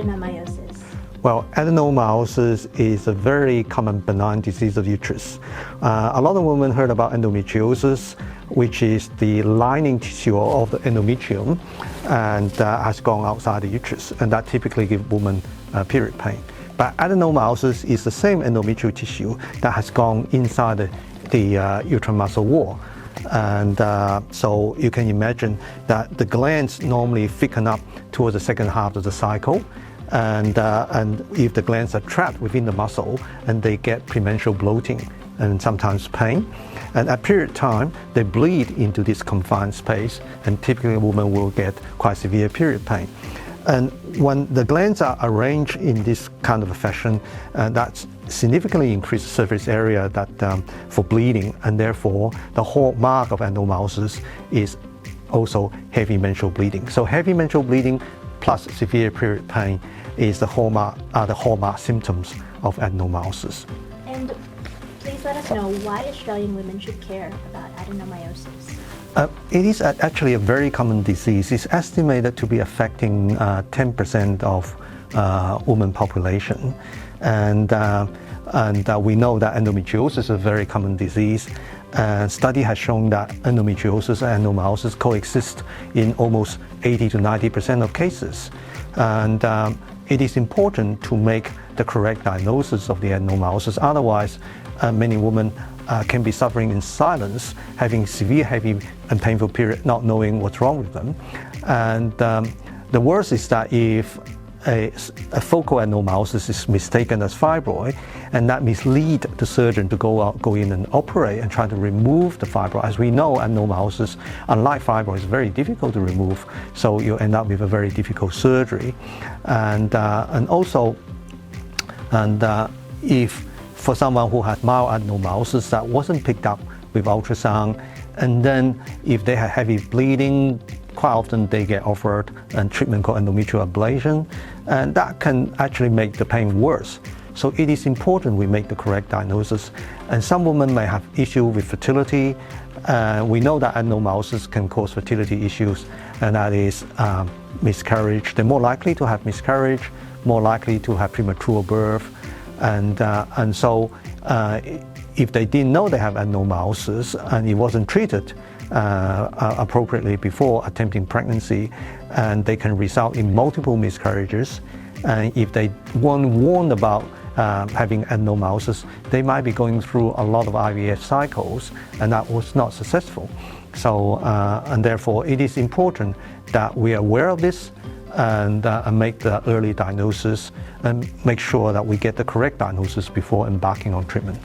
adenomyosis? Well, adenomyosis is a very common benign disease of uterus. A lot of women heard about endometriosis, which is the lining tissue of the endometrium and has gone outside the uterus, and that typically gives women period pain. But adenomyosis is the same endometrial tissue that has gone inside the uterine muscle wall. And so you can imagine that the glands normally thicken up towards the second half of the cycle. And if the glands are trapped within the muscle, and they get premenstrual bloating and sometimes pain. And at period time, they bleed into this confined space, and typically a woman will get quite severe period pain. And when the glands are arranged in this kind of a fashion, that significantly increases the surface area that, for bleeding, and therefore the hallmark of adenomyosis is also heavy menstrual bleeding. So heavy menstrual bleeding plus severe period pain is the hallmark symptoms of adenomyosis. And please let us know why Australian women should care about adenomyosis. It is actually a very common disease. It's estimated to be affecting 10% of women population. And we know that endometriosis is a very common disease. Study has shown that endometriosis and adenomyosis coexist in almost 80 to 90% of cases. And it is important to make the correct diagnosis of the adenomyosis. Otherwise, many women can be suffering in silence, having severe, heavy and painful period, not knowing what's wrong with them. And the worst is that if a focal adenomyosis is mistaken as fibroid, and that mislead the surgeon to go in and operate and try to remove the fibroid. As we know, adenomyosis, unlike fibroid, is very difficult to remove, so you end up with a very difficult surgery. And also, if for someone who had mild adenomyosis that wasn't picked up with ultrasound, and then if they have heavy bleeding, quite often they get offered a treatment called endometrial ablation, and that can actually make the pain worse. So it is important we make the correct diagnosis. And some women may have issue with fertility. We know that adenomyosis can cause fertility issues, and that is miscarriage. They're more likely to have miscarriage, more likely to have premature birth. And so if they didn't know they have adenomyosis and it wasn't treated appropriately before attempting pregnancy, and they can result in multiple miscarriages. And if they weren't warned about having adenomyosis, they might be going through a lot of IVF cycles, and that was not successful. So, and therefore it is important that we are aware of this and make the early diagnosis and make sure that we get the correct diagnosis before embarking on treatment.